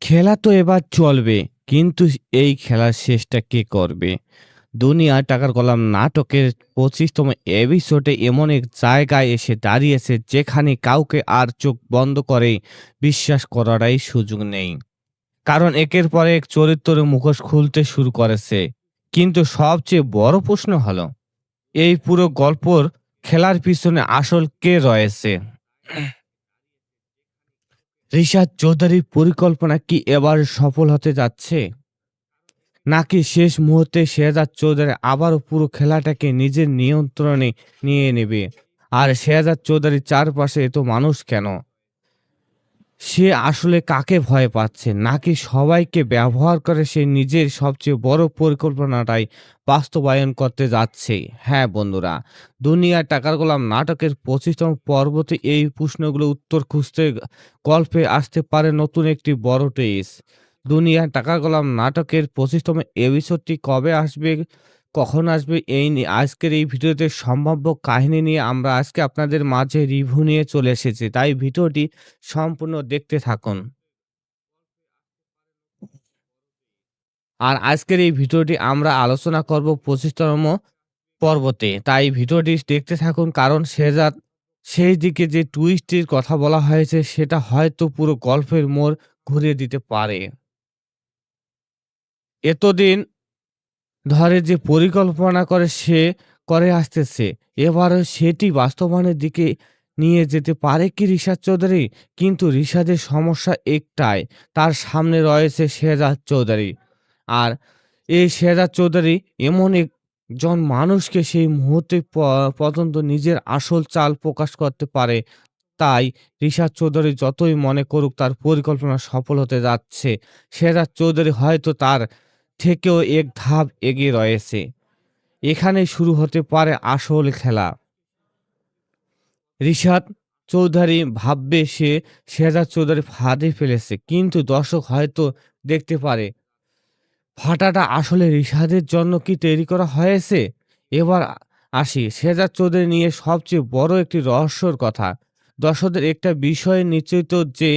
খেলা তো এবার চলবে, কিন্তু এই খেলার শেষটা কে করবে? দুনিয়া টাকার গোলাম নাটকের ২৫তম এপিসোডে এমন এক জায়গায় এসে দাঁড়িয়েছে যেখানে কাউকে আর চোখ বন্ধ করে বিশ্বাস করারই সুযোগ নেই। কারণ একের পর এক চরিত্রের মুখোশ খুলতে শুরু করেছে। কিন্তু সবচেয়ে বড় প্রশ্ন হলো, এই পুরো গল্পর খেলার পিছনে আসল কে রয়েছে? রিশাদ চৌধুরীর পরিকল্পনা কি এবার সফল হতে যাচ্ছে, নাকি শেষ মুহূর্তে শেহজাদ চৌধুরী আবারও পুরো খেলাটাকে নিজের নিয়ন্ত্রণে নিয়ে নেবে? আর শেহজাদ চৌধুরীর চারপাশে এত মানুষ কেন? সে আসলে কাকে ভয় পাচ্ছে, নাকি সবাইকে ব্যবহার করে সে নিজের সবচেয়ে বড় পরিকল্পনাটাই বাস্তবায়ন করতে যাচ্ছে? হ্যাঁ বন্ধুরা, দুনিয়া টাকার গোলাম নাটকের ২৫তম পর্বতে এই প্রশ্নগুলো উত্তর খুঁজতে গল্পে আসতে পারে নতুন একটি বড় টুইস্ট। দুনিয়া টাকার গোলাম নাটকের ২৫তম এপিসোডটি কবে আসবে, কখন আসবে, এই নিয়ে আজকের এই ভিডিওতে সম্ভাব্য কাহিনী নিয়ে আমরা আজকে আপনাদের মাঝে রিভিউ নিয়ে চলে এসেছি। তাই ভিডিওটি সম্পূর্ণ দেখতে থাকুন। আর আজকের এই ভিডিওটি আমরা আলোচনা করব ২৫তম পর্বতে। তাই ভিডিওটি দেখতে থাকুন, কারণ শেহজাদ সেই দিকে যে টুইস্টের কথা বলা হয়েছে সেটা হয়তো পুরো গল্পের মোড় ঘুরিয়ে দিতে পারে। এতদিন ধরে যে পরিকল্পনা করে আসতেছে, এবারও সেটি বাস্তবায়নের দিকে নিয়ে যেতে পারে কি রিশাদ চৌধুরী? কিন্তু রিশাদের সমস্যা একটাই, তার সামনে রয়েছে শেহজাদ চৌধুরী। আর এই শেহজাদ চৌধুরী এমন একজন মানুষকে সেই মুহূর্তে পর্যন্ত নিজের আসল চাল প্রকাশ করতে পারে। তাই রিশাদ চৌধুরী যতই মনে করুক তার পরিকল্পনা সফল হতে যাচ্ছে, শেহজাদ চৌধুরী হয়তো তার থেকেও এক ধাপ এগিয়ে রয়েছে। এখানেই শুরু হতে পারে আসল খেলা। রিশাদ চৌধুরী ভাববে সে শেহজাদ চৌধুরী ফাঁদে ফেলেছে, কিন্তু দর্শক হয়তো দেখতে পারে ফাঁটাটা আসলে রিশাদের জন্য কি তৈরি করা হয়েছে। এবার আসি শেহজাদ চৌধুরী নিয়ে সবচেয়ে বড় একটি রহস্যর কথা। দর্শকদের একটা বিষয় নিশ্চিত যে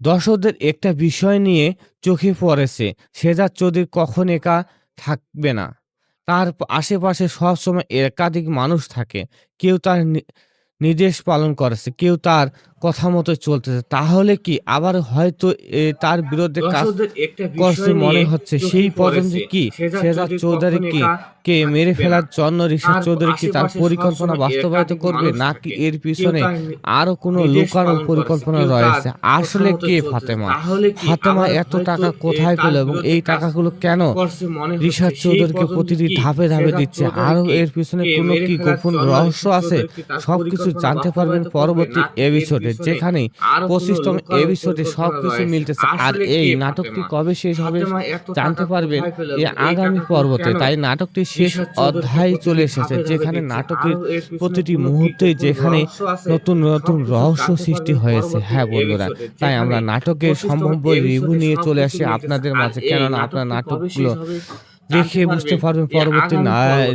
দর্শকদের একটা বিষয় নিয়ে চোখে পড়েছে, শেহজাদ চৌধুরী কখন একা থাকবে না। তার আশেপাশে সবসময় একাধিক মানুষ থাকে। কেউ তার নির্দেশ পালন করেছে, কেউ তার কথা মতো চলতেছে। তাহলে কি আবার হয়তো তার বিরুদ্ধে কাজ করছে মনে হচ্ছে? সেই পর্যন্ত কি শেহজাদ চৌধুরী কে মেরে ফেলার জন্য রিশাদ চৌধুরী কি তার পরিকল্পনা বাস্তবায়িত করবে, নাকি এর পিছনে আরো কোনো লুকানো পরিকল্পনা রয়েছে? আসলে কে ফাতেমা? ফাতেমা এত টাকা কোথায় পেল এবং এই টাকাগুলো কেন রিশাদ চৌধুরীকে প্রতিটি ধাপে ধাপে দিচ্ছে? আরো এর পিছনে কোনো কি গোপন রহস্য আছে? সবকিছু জানতে পারবেন পরবর্তী এপিসোডে, যেখানে ২৫তম এপিসোডে সবকিছু মিলতেছে। আর এই নাটকটি কবে শেষ হবে জানতে পারবেন এই আগামী পর্বতে। তাই নাটকটি শেষ অধ্যায়ে চলে এসেছে, যেখানে নাটকের প্রতিটি মুহূর্তে যেখানে নতুন নতুন রহস্য সৃষ্টি হয়েছে। হ্যাঁ বন্ধুরা, তাই আমরা নাটকের সম্ভাব্য রিভিউ নিয়ে চলে আসি আপনাদের মাঝে, কেননা আপনার নাটকগুলো দেখে বুঝতে পারবেন পরবর্তী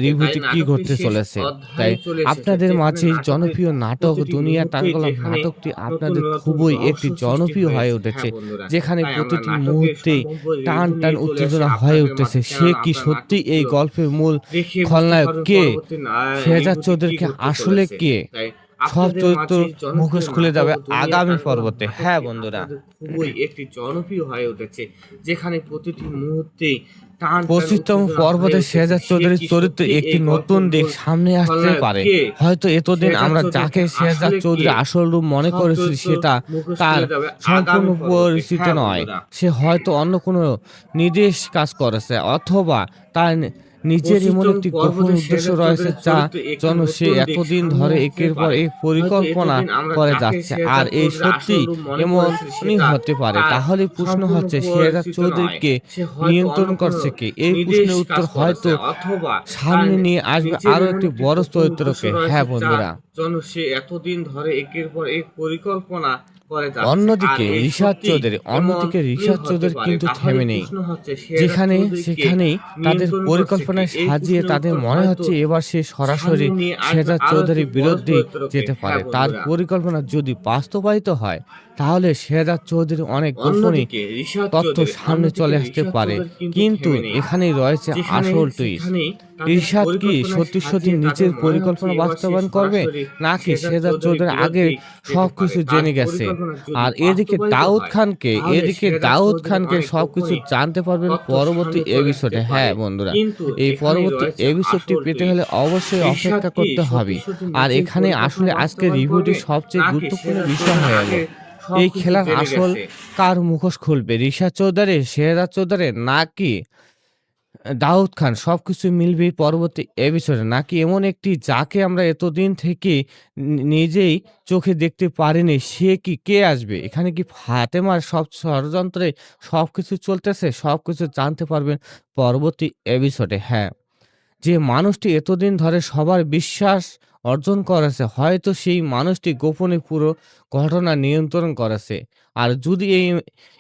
রিভিউতে কি ঘটতে চলেছে। তাই আপনাদের মাঝে জনপ্রিয় নাটক দুনিয়া টাকার গোলাম নাটকটি আপনাদের খুবই একটি জনপ্রিয় হয়ে উঠেছে, যেখানে প্রতিটি মুহূর্তে টান টান উত্তেজনা হয়ে উঠতেছে। সে কি সত্যি এই গল্পের মূল খলনায়ক? কে শেহজাদ চৌধুরীকে আসলে কে? সব চরিত্র মুখোশ খুলে যাবে আগামী পর্বতে। হ্যাঁ বন্ধুরা, খুবই একটি জনপ্রিয় হয়ে উঠেছে, যেখানে প্রতিটি মুহূর্তে ২৫তম পর্বতে শেহজাদ চৌধুরীর চরিত্রে একটি নতুন দিক সামনে আসতে পারে। হয়তো এতদিন আমরা যাকে শেহজাদ চৌধুরী আসল রূপ মনে করেছি সেটা তার সম্পূর্ণ পরিচিত নয়। সে হয়তো অন্য কোনো নির্দেশ কাজ করেছে, অথবা তার নিজের এমন একটি গোপন উদ্দেশ্য রয়েছে যা জন্য সে এতদিন ধরে একের পর এক পরিকল্পনা করে যাচ্ছে। আর এই সত্যি এমনই হতে পারে। তাহলে প্রশ্ন হচ্ছে, শেহজাদ চৌধুরীকে নিয়ন্ত্রণ করছে কে? এই প্রশ্নের উত্তর হয়তো সামনে নিয়ে আসবে আরো একটি বড় চরিত্রকে। হ্যাঁ বন্ধুরা, জন্য সে এতদিন ধরে একের পর এক পরিকল্পনা করে যাচ্ছে। আর অন্যদিকে এই রিশাদ সত্যি চৌধুরী এমনই চৌধুরী হতে পারে। কিন্তু তাহলে থেমে নেই। প্রশ্ন হচ্ছে শেহজাদ যেখানে চৌধুরীকে সেখানেই তাদের নিয়ন্ত্রণ করছে কে? পরিকল্পনায় এই সাজিয়ে প্রশ্নের তাদের উত্তর মনে হয়তো হচ্ছে এবার সে সরাসরি সামনে নিয়ে আসবে শেহজাদ আরো একটি চৌধুরীর বড় বিরুদ্ধেই চরিত্রকে। যেতে পারে। হ্যাঁ তার বন্ধুরা। পরিকল্পনা যদি বাস্তবায়িত হয় তাহলে শেহজাদ চৌধুরী অনেক গোপনে তথ্য সামনে চলে আসতে পারে। কিন্তু থেমে নেই। এখানেই রয়েছে যেখানে আসল টুইস্ট। সেখানেই তাদের রিশাদ কি পরিকল্পনায় সত্যি সাজিয়ে তাদের নিজের মনে হচ্ছে পরিকল্পনা এবার সে বাস্তবায়ন করবে, সরাসরি নাকি শেহজাদ শেহজাদ চৌধুরীর চৌধুরী আগে বিরুদ্ধেই যেতে পারে। সবকিছু তার জেনে গেছে? পরিকল্পনা যদি আর এদিকে বাস্তবায়িত হয় তাহলে শেহজাদ চৌধুরী অনেক সবকিছু গোপনে জানতে পারবেন তথ্য পরবর্তী সামনে চলে আসতে এপিসোডে। পারে। হ্যাঁ বন্ধুরা, কিন্তু এই এখানে পরবর্তী রয়েছে এপিসোডটি আসল পেতে হলে টুইস্ট। অবশ্যই রিশাদ অপেক্ষা কি করতে হবে। সত্যি আর নিজের এখানে আসলে পরিকল্পনা আজকের বাস্তবায়ন রিভিউটি করবে সবচেয়ে নাকি গুরুত্বপূর্ণ শেহজাদ বিষয় চৌধুরী হয়ে আগে এলো। এই সবকিছু খেলার জেনে আসল গেছে? কার মুখোশ খুলবে, রিশাদ চৌধুরী, শেহজাদ চৌধুরী, নাকি দাউদ খান? সবকিছু মিলবে পরবর্তী এপিসোডে, নাকি এমন একটি যাকে আমরা এতদিন থেকে নিজেই চোখে দেখতে পারিনি, সে কি কে আসবে? এখানে কি ফাতেমার সব ষড়যন্ত্রে সবকিছু চলতেছে? সবকিছু জানতে পারবেন পরবর্তী এপিসোডে। হ্যাঁ, যে মানুষটি এতদিন ধরে সবার বিশ্বাস অর্জন করেছে, হয়তো সেই মানুষটি গোপনে পুরো ঘটনা নিয়ন্ত্রণ করেছে। আর যদি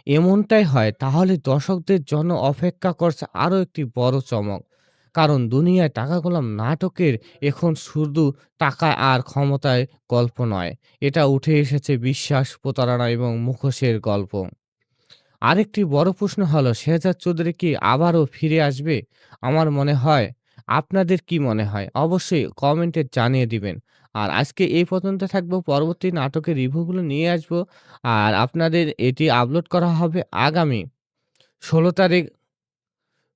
এমনটাই হয় তাহলে দর্শকদের জন্য অপেক্ষা করছে আরো একটি বড় চমক। কারণ দুনিয়ায় টাকা গোলাম নাটকের এখন শুধু টাকা আর ক্ষমতায় গল্প নয়, এটা উঠে এসেছে বিশ্বাস, প্রতারণা এবং মুখোশের গল্প। আরেকটি বড় প্রশ্ন হলো, শেহজাদ চৌধুরী কি আবারও ফিরে আসবে? আমার মনে হয়, আপনাদের কি মনে হয়? অবশ্যই কমেন্টে জানিয়ে দিবেন। আর আজকে এই পর্যন্ত থাকবো। পরবর্তী নাটকের রিভিউগুলো নিয়ে আসবো। আর আপনাদের এটি আপলোড করা হবে আগামী ১৬ তারিখ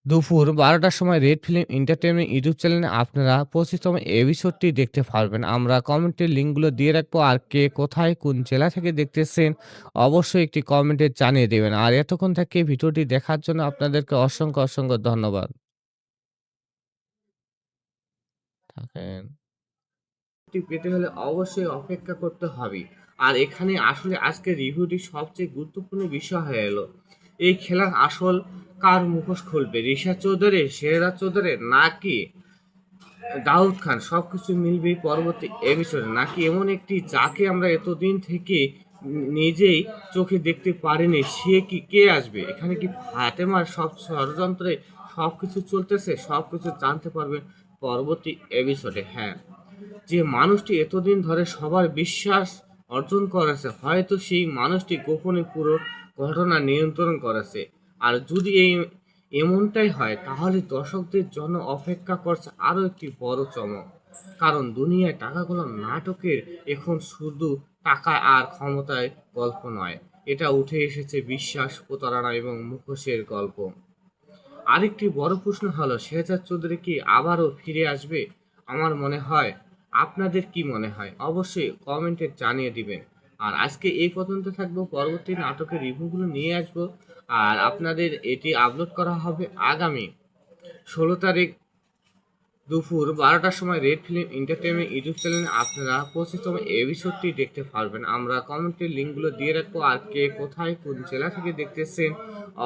দুপুর ১২টার সময় রেড ফিল্ম এন্টারটেইনমেন্ট ইউটিউব চ্যানেলে আপনারা ২৫তম এপিসোডটি দেখতে পারবেন। আমরা কমেন্টের লিঙ্কগুলো দিয়ে রাখবো। আর কে কোথায় কোন জেলা থেকে দেখতেছেন অবশ্যই একটি কমেন্টে জানিয়ে দেবেন। আর এতক্ষণ থেকে ভিডিওটি দেখার জন্য আপনাদেরকে অসংখ্য ধন্যবাদ। থাকেন। পেতে হলে অবশ্যই অপেক্ষা করতে হবে। আর এখানে আসলে আজকের রিভিউটি সবচেয়ে গুরুত্বপূর্ণ বিষয় হয়ে এলো। এই খেলার আসল কার মুখোশ খুলবে, রিশাদ চৌধুরী, শেহজাদ চৌধুরী, নাকি দাউদ খান? সবকিছু মিলবে পরবর্তী এপিসোডে, নাকি এমন একটি যাকে আমরা এতদিন থেকে নিজেই চোখে দেখতে পারিনি, সে কি কে আসবে? এখানে কি ফাতেমার সব ষড়যন্ত্রে সবকিছু চলতেছে? সবকিছু জানতে পারবেন পরবর্তী এপিসোডে। হ্যাঁ, যে মানুষটি এতদিন ধরে সবার বিশ্বাস অর্জন করেছে, হয়তো সেই মানুষটি গোপনে পুরো ঘটনা নিয়ন্ত্রণ করেছে। আর যদি এমনটাই হয় তাহলে দর্শকদের জন্য অপেক্ষা করছে আরো একটি বড় চমক। কারণ দুনিয়ায় টাকা গোলাম নাটকের এখন শুধু টাকা আর ক্ষমতায় গল্প নয়, এটা উঠে এসেছে বিশ্বাস, প্রতারণা এবং মুখোশের গল্প। আরেকটি বড় প্রশ্ন হলো, শেহজাদ চৌধুরী কি আবারও ফিরে আসবে? আমার মনে হয়, আপনাদের কি মনে হয়? অবশ্যই কমেন্টে জানিয়ে দিবেন। আর আজকে এই পর্যন্ত থাকবো। পরবর্তী নাটকের রিভিউগুলো নিয়ে আসবো। আর আপনাদের এটি আপলোড করা হবে আগামী ১৬ তারিখ দুপুর ১২টার সময় রেড ফিল্ম এন্টারটেইনমেন্ট ইউটিউব চ্যানেলে আপনারা ২৫তম এপিসোডটি দেখতে পারবেন। আমরা কমেন্টের লিঙ্কগুলো দিয়ে রাখবো। আর কে কোথায় কোন জেলা থেকে দেখতেছেন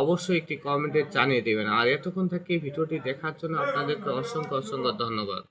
অবশ্যই একটি কমেন্টে জানিয়ে দেবেন। আর এতক্ষণ থেকে ভিডিওটি দেখার জন্য আপনাদেরকে অসংখ্য ধন্যবাদ।